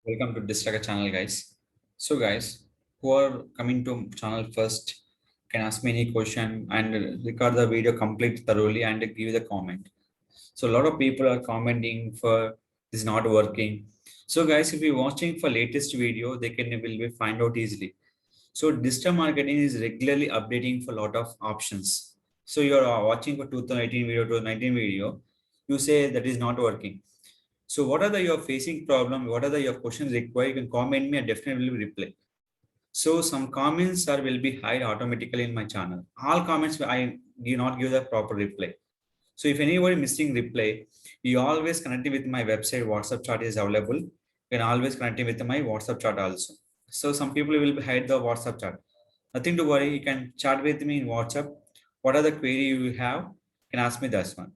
Welcome to Distracker channel, guys. So, guys, who are coming to channel first can ask me any question and record the video complete thoroughly and give the comment. So, a lot of people are commenting for this not working. So, guys, if you're watching for latest video, they can will be find out easily. So, digital marketing is regularly updating for a lot of options. So, you're watching for 2018 video, 2019 video, you say that is not working. So what are the your facing problem? What are the your questions required? You can comment me. I definitely will reply. So some comments are will be hide automatically in my channel. All comments I do not give the proper reply. So if anybody missing reply, you always connect with my website. WhatsApp chat is available. You can always connect with my WhatsApp chat also. So some people will hide the WhatsApp chat. Nothing to worry. You can chat with me in WhatsApp. What are the query you have? You can ask me this one.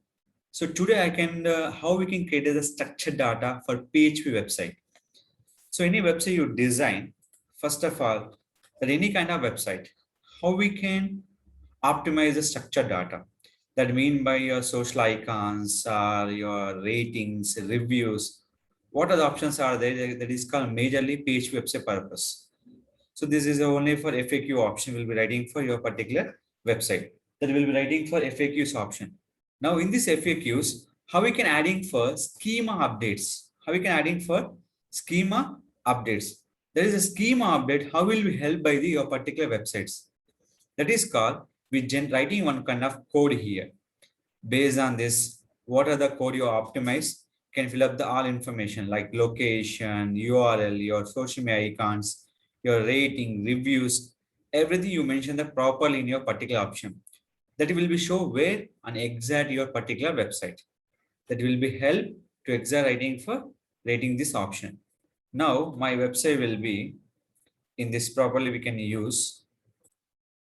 So today I can how we can create the structured data for PHP website. So any website you design, first of all, that any kind of website, how we can optimize the structured data. That mean by your social icons or your ratings, reviews. What are the options are there that is called majorly PHP website purpose. So this is only for FAQ option will be writing for your particular website. That will be writing for FAQs option. Now in this FAQs, how we can adding for schema updates? How we can adding for schema updates? There is a schema update. How will we help by the your particular websites? That is called we writing one kind of code here. Based on this, what are the code you optimize? Can fill up the all information like location, URL, your social media icons, your rating, reviews, everything you mentioned that properly in your particular option. That will be show where and exact your particular website. That will be help to exact writing for rating this option. Now my website will be in this properly we can use.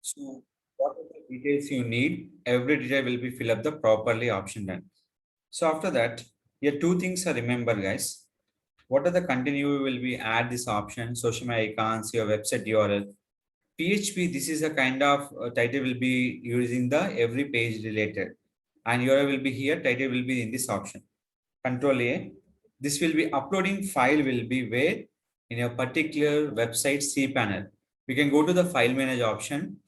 So what are the details you need? Every detail will be fill up the properly option done. So after that, here two things are remember, guys. What are the continue will be add this option, social media icons, your website URL. PHP, this is a kind of title will be using the every page related. And URL will be here, title will be in this option. Control A. This will be uploading file will be where in a particular website cPanel. We can go to the file manager option.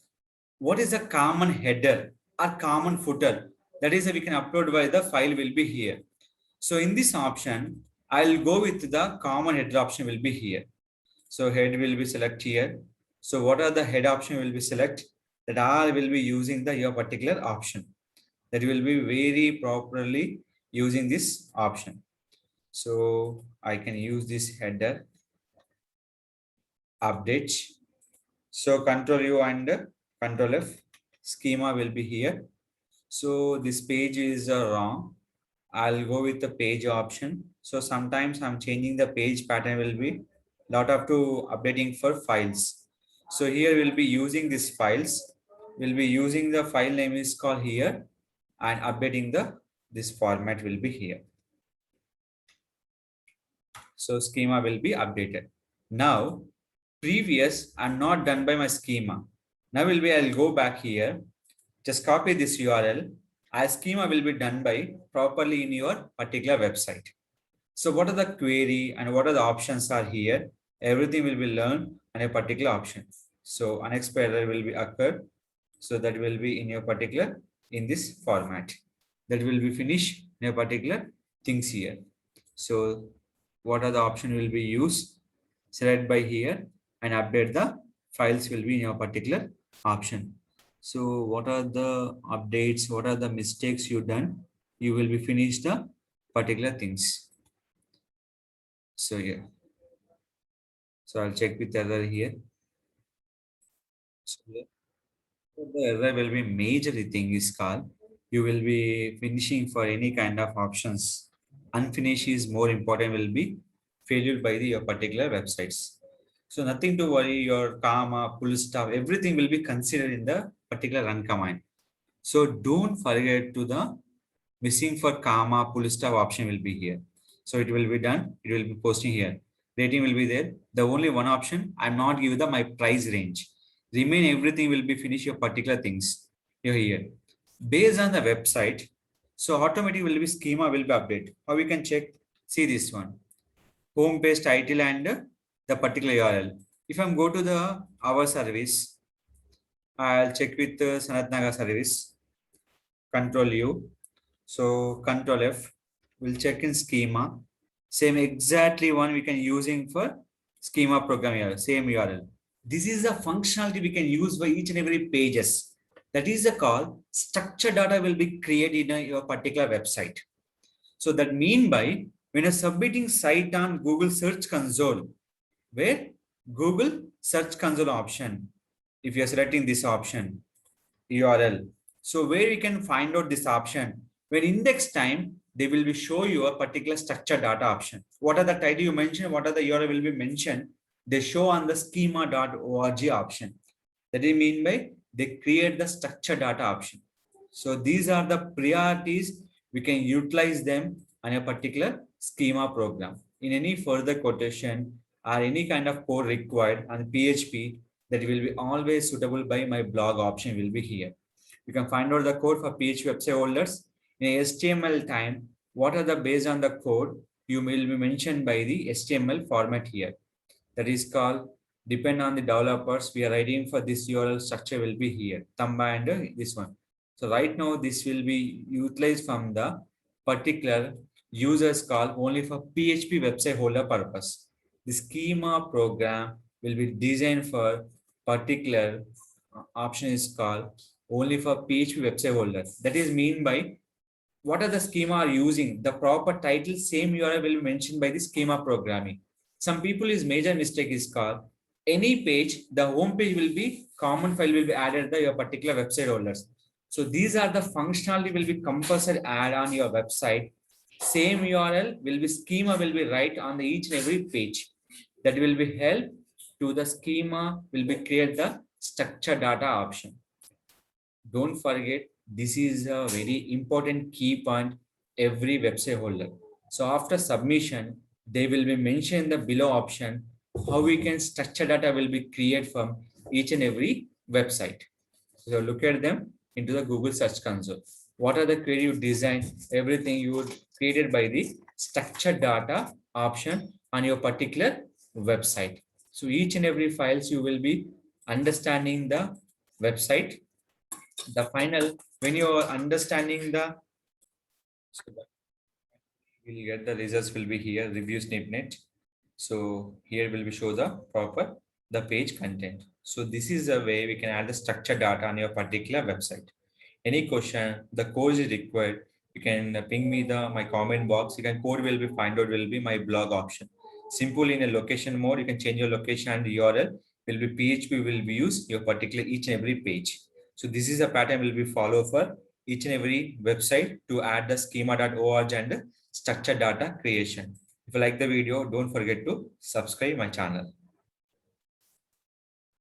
What is the common header or common footer? That is we can upload by the file will be here. So in this option, I'll go with the common header option will be here. So head will be select here. So what are the head option will be select that all will be using the your particular option. That will be very properly using this option. So I can use this header update. So control U and control F schema will be here. So this page is wrong. I'll go with the page option. So sometimes I'm changing the page pattern will be lot of to updating for files. So here we'll be using these files. We'll be using the file name is called here and updating the this format will be here. So schema will be updated. Now previous I'm not done by my schema. Now will be I'll go back here. Just copy this URL. Our schema will be done by properly in your particular website. So what are the query and what are the options are here? Everything will be learned on a particular option. So unexpected error will be occurred. So that will be in your particular in this format. That will be finished in a particular things here. So what are the option will be used? Select by here and update the files will be in your particular option. So what are the updates? What are the mistakes you done? You will be finished the particular things. So yeah. So I'll check with error here. So the error will be major thing is called. You will be finishing for any kind of options. Unfinished is more important will be failure by the your particular websites. So nothing to worry, your comma, full stop, everything will be considered in the particular run command. So don't forget to the missing for comma, full stop option will be here. So it will be done. It will be posting here. Rating will be there. The only one option, I'm not give the my price range. Remain everything will be finish your particular things here. Based on the website, so automatically will be schema will be update. How we can check? See this one. home page title and the particular URL. If I'm go to the our service, I'll check with the Sanat Naga service, Control U. So Control F, we'll check in schema. Same exactly one we can using for schema program URL, same URL. This is the functionality we can use for each and every pages. That is the call structured data will be created in your particular website. So that mean by when you're submitting site on Google Search Console, where Google Search Console option, if you're selecting this option, URL. So where you can find out this option, when index time, they will be show you a particular structured data option. What are the title you mentioned? What are the URL will be mentioned? They show on the schema.org option. That is mean by they create the structured data option. So these are the priorities we can utilize them on a particular schema program. In any further quotation or any kind of code required on PHP, that will be always suitable by my blog option will be here. You can find out the code for PHP website holders in HTML time. What are the based on the code you will be mentioned by the HTML format here. That is called depend on the developers. We are writing for this URL structure will be here. Thumb and this one. So right now this will be utilized from the particular users call only for PHP website holder purpose. The schema program will be designed for particular option is called only for PHP website holder. That is mean by what are the schema are using the proper title same URL will be mentioned by the schema programming. Some people is major mistake is called any page the home page will be common file will be added the your particular website holders. So these are the functionality will be compulsory add on your website. Same URL will be schema will be right on the each and every page. That will be help to the schema will be create the structure data option. Don't forget, this is a very important key point every website holder. So after submission, they will be mentioned the below option how we can structure data will be created from each and every website. So look at them into the Google Search Console. What are the query you design? Everything you would created by the structured data option on your particular website. So each and every files you will be understanding the website. The final, when you are understanding the, so you'll get the results will be here, review snippet. So here will be show the proper, the page content. So this is the way we can add the structured data on your particular website. Any question, the code is required, you can ping me the my comment box. You can code will be find out will be my blog option. Simple in a location mode, you can change your location and the URL will be PHP will be used your particular each and every page. So this is a pattern will be follow for each and every website to add the schema.org and structured data creation. If you like the video, don't forget to subscribe my channel.